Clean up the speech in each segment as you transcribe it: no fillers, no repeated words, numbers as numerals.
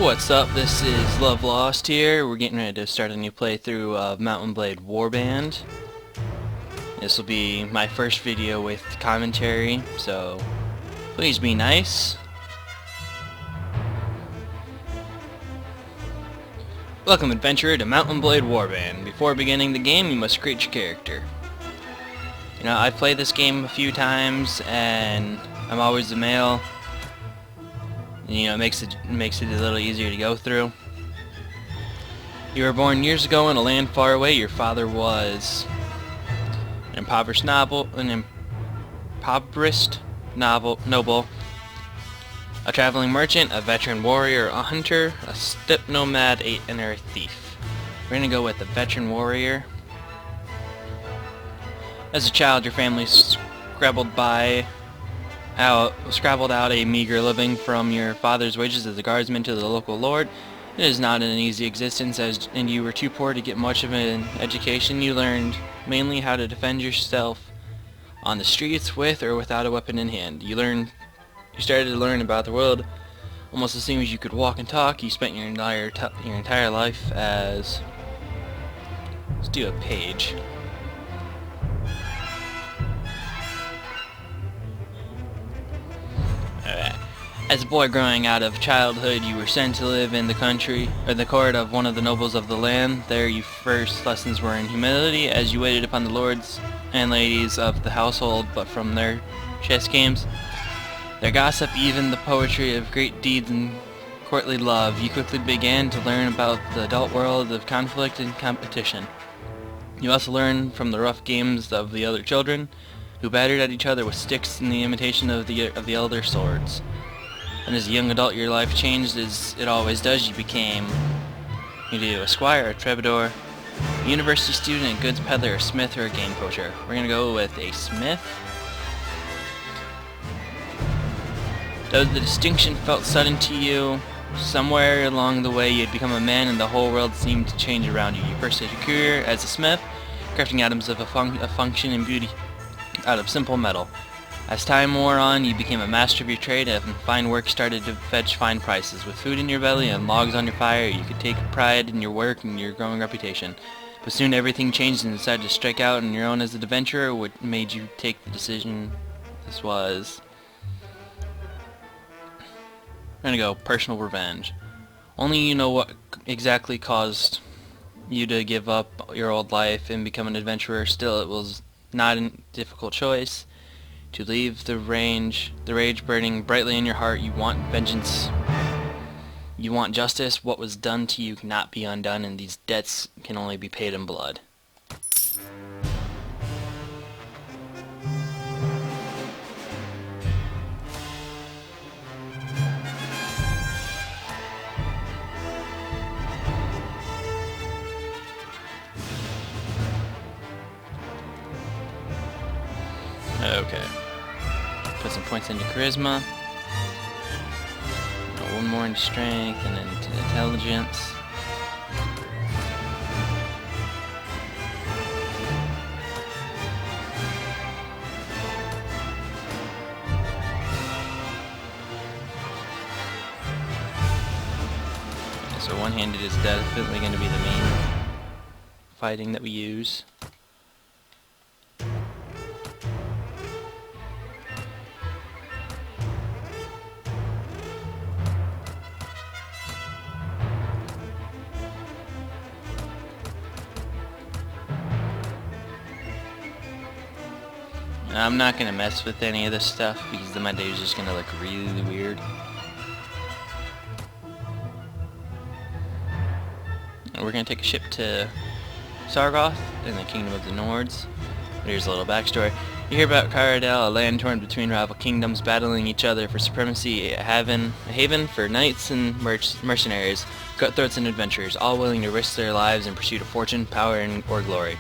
What's up? This is Love Lost here. We're getting ready to start a new playthrough of Mountain Blade Warband. This will be my first video with commentary, so please be nice. Welcome, adventurer, to Mountain Blade Warband. Before beginning the game, you must create your character. You know, I've played this game a few times, and I'm always a male. You know, it makes it a little easier to go through. You were born years ago in a land far away. Your father was an impoverished noble, a traveling merchant, a veteran warrior, a hunter, a steppe nomad, and a thief. We're gonna go with the veteran warrior. As a child, your family scrabbled out a meager living from your father's wages as a guardsman to the local lord. It is not an easy existence, and you were too poor to get much of an education. You learned mainly how to defend yourself on the streets with or without a weapon in hand. You started to learn about the world almost as soon as you could walk and talk. You spent your entire life as... Let's do a page. As a boy growing out of childhood, you were sent to live in the court of one of the nobles of the land. There your first lessons were in humility, as you waited upon the lords and ladies of the household, but from their chess games, their gossip, even the poetry of great deeds and courtly love, you quickly began to learn about the adult world of conflict and competition. You also learned from the rough games of the other children, who battered at each other with sticks in the imitation of the elder swords. And as a young adult, your life changed as it always does. You became a squire, a troubadour, a university student, a goods peddler, a smith, or a game poacher. We're going to go with a smith. Though the distinction felt sudden to you, somewhere along the way you had become a man and the whole world seemed to change around you. You first had your career as a smith, crafting items of function and beauty out of simple metal. As time wore on, you became a master of your trade, and fine work started to fetch fine prices. With food in your belly and logs on your fire, you could take pride in your work and your growing reputation. But soon everything changed and you decided to strike out on your own as an adventurer. What made you take the decision? This was... I'm gonna go personal revenge. Only you know what exactly caused you to give up your old life and become an adventurer. Still, it was not a difficult choice. To leave the rage burning brightly in your heart. You want vengeance. You want justice. What was done to you cannot be undone, and these debts can only be paid in blood. Okay. Put some points into charisma. One more into strength and then into intelligence. Okay, so one-handed is definitely going to be the main fighting that we use. I'm not going to mess with any of this stuff because then my day is just going to look really weird. And we're going to take a ship to Sargoth in the Kingdom of the Nords. Here's a little backstory. You hear about Caradel, a land torn between rival kingdoms battling each other for supremacy, a haven for knights and mercenaries, cutthroats and adventurers, all willing to risk their lives in pursuit of fortune, power, or glory.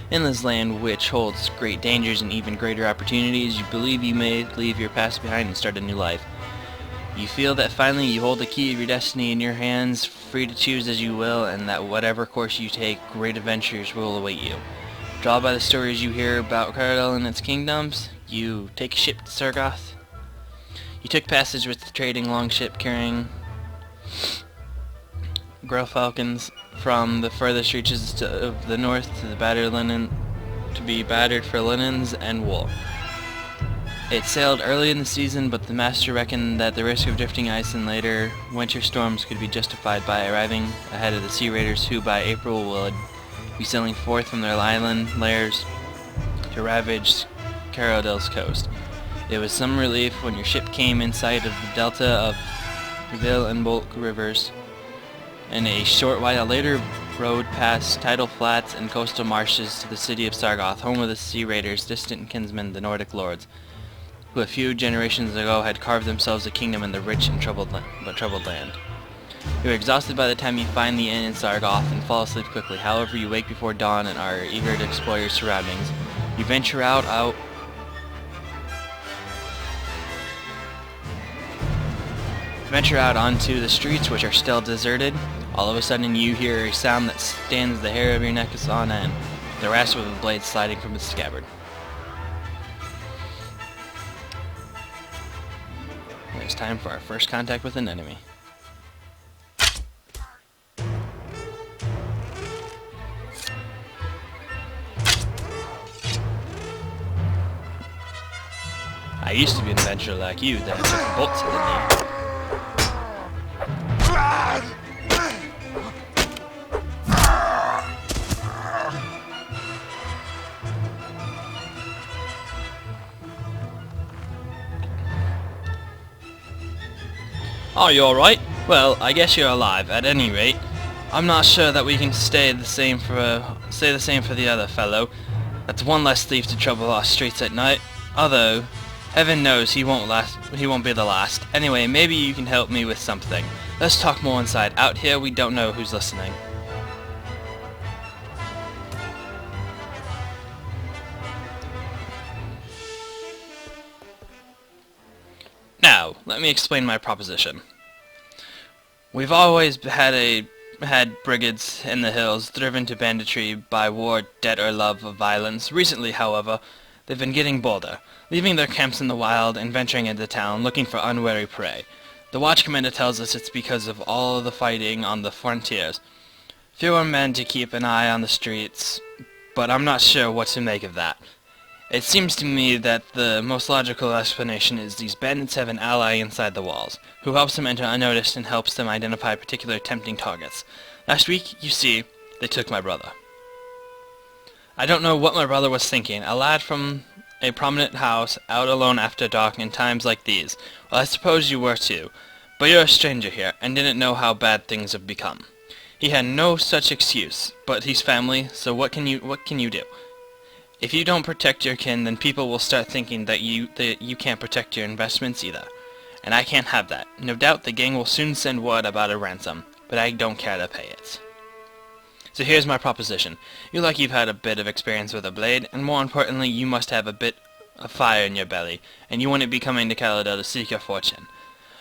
In this land, which holds great dangers and even greater opportunities, you believe you may leave your past behind and start a new life. You feel that finally you hold the key of your destiny in your hands, free to choose as you will, and that whatever course you take, great adventures will await you. Drawn by the stories you hear about Caradel and its kingdoms, you take a ship to Sargoth. You took passage with the trading longship carrying Grow falcons from the furthest reaches of the north to the battered linen to be battered for linens and wool. It sailed early in the season, but the master reckoned that the risk of drifting ice in later winter storms could be justified by arriving ahead of the sea raiders, who by April would be sailing forth from their island lairs to ravage Carodil's coast. It was some relief when your ship came in sight of the delta of the Vil and Bulk rivers, and a short while later rode past tidal flats and coastal marshes to the city of Sargoth, home of the sea raiders' distant kinsmen, the Nordic lords, who a few generations ago had carved themselves a kingdom in the rich and troubled land. You are exhausted by the time you find the inn in Sargoth and fall asleep quickly. However, you wake before dawn and are eager to explore your surroundings. You venture out onto the streets, which are still deserted. All of a sudden you hear a sound that stands the hair of your neck on end, the rasp of a blade sliding from its scabbard. It's time for our first contact with an enemy. I used to be an adventurer like you, then I took a bolt to the knee. Oh, you alright? Well, I guess you're alive, at any rate. I'm not sure that we can say the same for the other fellow. That's one less thief to trouble our streets at night. Although, heaven knows he won't be the last. Anyway, maybe you can help me with something. Let's talk more inside. Out here, we don't know who's listening. Now, let me explain my proposition. We've always had brigands in the hills, driven to banditry by war, debt, or love of violence. Recently, however, they've been getting bolder, leaving their camps in the wild and venturing into town, looking for unwary prey. The watch commander tells us it's because of all the fighting on the frontiers. Fewer men to keep an eye on the streets, but I'm not sure what to make of that. It seems to me that the most logical explanation is these bandits have an ally inside the walls, who helps them enter unnoticed and helps them identify particular tempting targets. Last week, you see, they took my brother. I don't know what my brother was thinking, a lad from a prominent house, out alone after dark in times like these. Well, I suppose you were too, but you're a stranger here, and didn't know how bad things have become. He had no such excuse, but he's family, so what can you do? If you don't protect your kin, then people will start thinking that you can't protect your investments either. And I can't have that. No doubt the gang will soon send word about a ransom, but I don't care to pay it. So here's my proposition. You look like you've had a bit of experience with a blade, and more importantly, you must have a bit of fire in your belly, and you wouldn't be coming to Caladel to seek your fortune.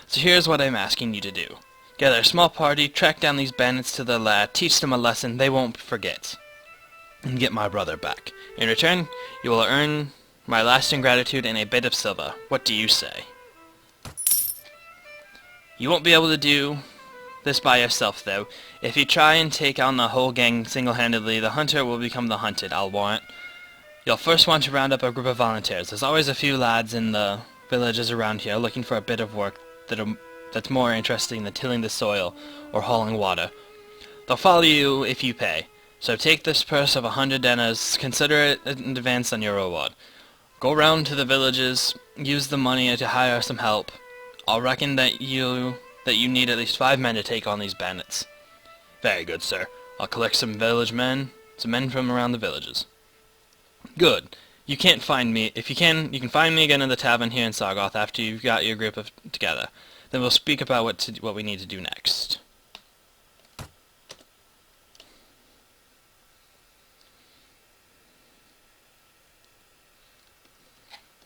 So here's what I'm asking you to do. Gather a small party, track down these bandits to their lair, teach them a lesson they won't forget, and get my brother back. In return, you will earn my lasting gratitude and a bit of silver. What do you say? You won't be able to do this by yourself, though. If you try and take on the whole gang single-handedly, the hunter will become the hunted, I'll warrant. You'll first want to round up a group of volunteers. There's always a few lads in the villages around here looking for a bit of work that's more interesting than tilling the soil or hauling water. They'll follow you if you pay. So take this purse of 100 denas, consider it in advance on your reward. Go round to the villages, use the money to hire some help. I'll reckon that you need at least 5 men to take on these bandits. Very good, sir. I'll collect some men from around the villages. Good. You can't find me. If you can find me again in the tavern here in Sargoth after you've got your group together. Then we'll speak about what we need to do next.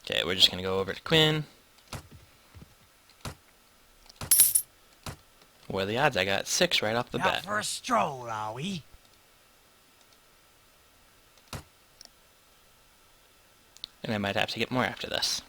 Okay, we're just going to go over to Quinn. What are the odds? I got 6 right off the bat. Out for a stroll, are we? And I might have to get more after this.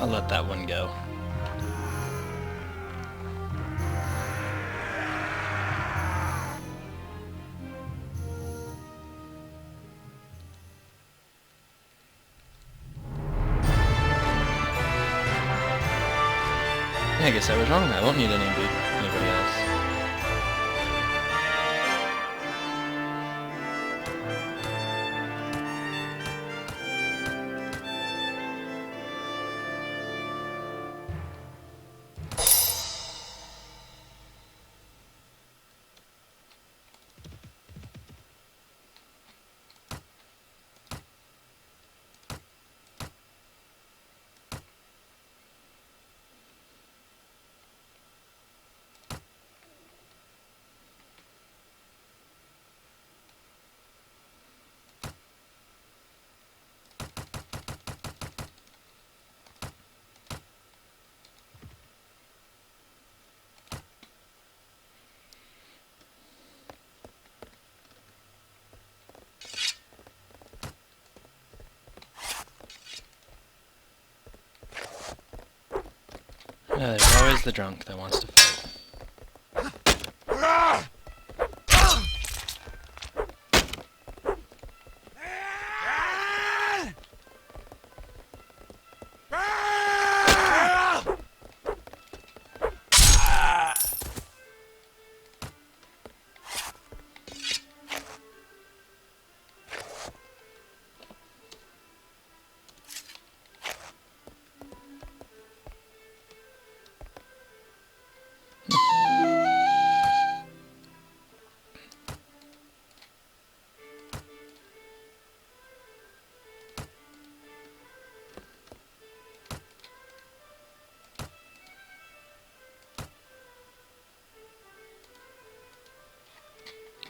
I'll let that one go. I guess I was wrong. I won't need anybody else. There's always the drunk that wants to fight.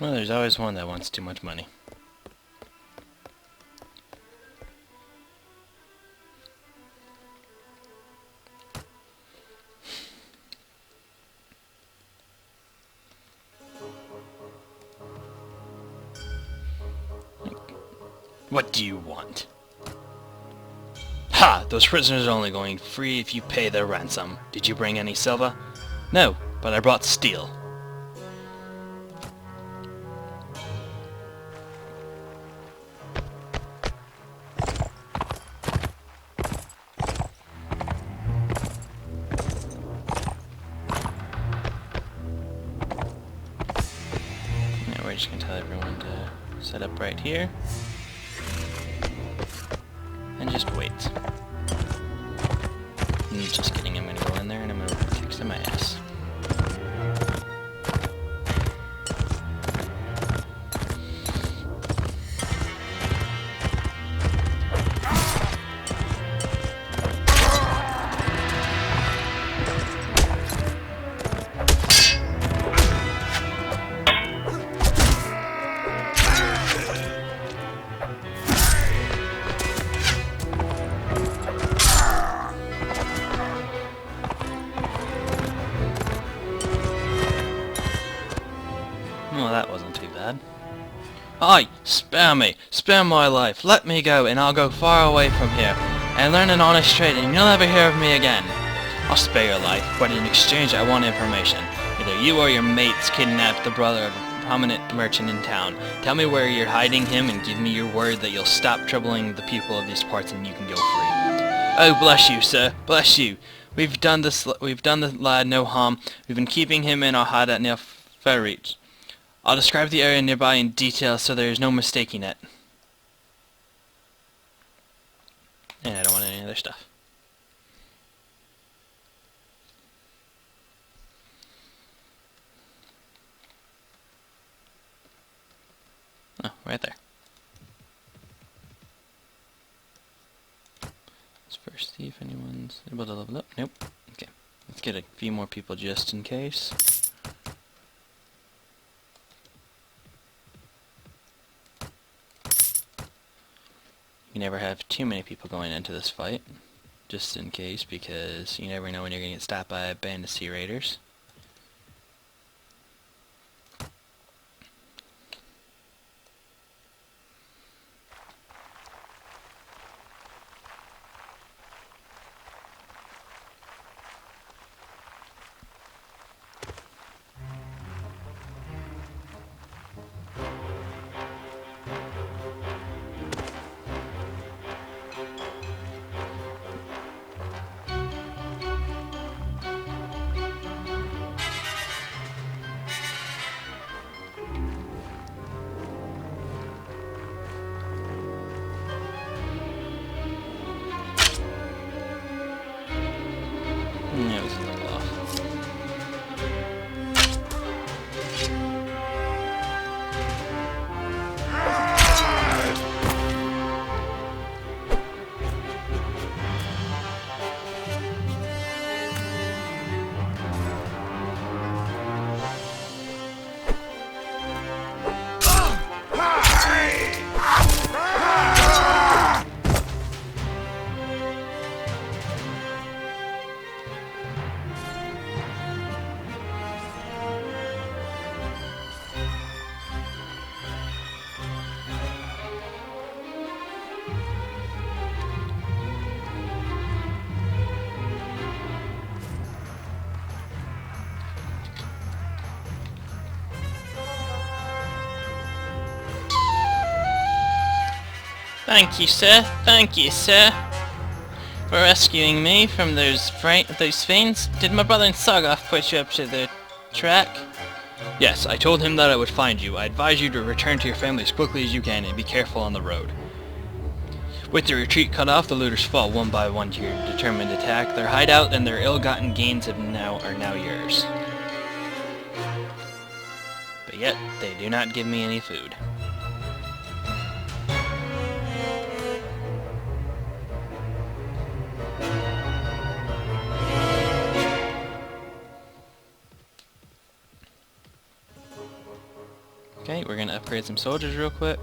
Well, there's always one that wants too much money. What do you want? Ha! Those prisoners are only going free if you pay their ransom. Did you bring any silver? No, but I brought steel. Now we're just gonna tell everyone to set up right here. And just wait. Just kidding, I'm gonna go in there and I'm gonna kick some ass. Well, that wasn't too bad. Aye, spare me! Spare my life! Let me go, and I'll go far away from here, and learn an honest trade, and you'll never hear of me again. I'll spare your life, but in exchange I want information. Either you or your mates kidnapped the brother of a prominent merchant in town. Tell me where you're hiding him, and give me your word that you'll stop troubling the people of these parts, and you can go free. Oh, bless you, sir! Bless you! We've done the lad no harm. We've been keeping him in our hideout near Fairreach. I'll describe the area nearby in detail so there is no mistaking it. And I don't want any other stuff. Oh, right there. Let's first see if anyone's able to level up. Nope. Okay. Let's get a few more people just in case. You never have too many people going into this fight, just in case, because you never know when you're going to get stopped by a band of sea raiders. Yeah, it was a little off. Thank you, sir. Thank you, sir, for rescuing me from those fiends. Did my brother and Sargoth put you up to the track? Yes, I told him that I would find you. I advise you to return to your family as quickly as you can and be careful on the road. With the retreat cut off, the looters fall one by one to your determined attack. Their hideout and their ill-gotten gains are now yours. But yet, they do not give me any food. Okay, we're gonna upgrade some soldiers real quick.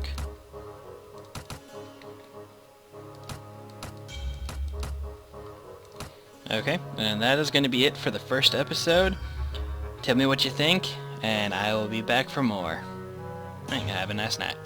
Okay, and that is gonna be it for the first episode. Tell me what you think, and I will be back for more. Have a nice night.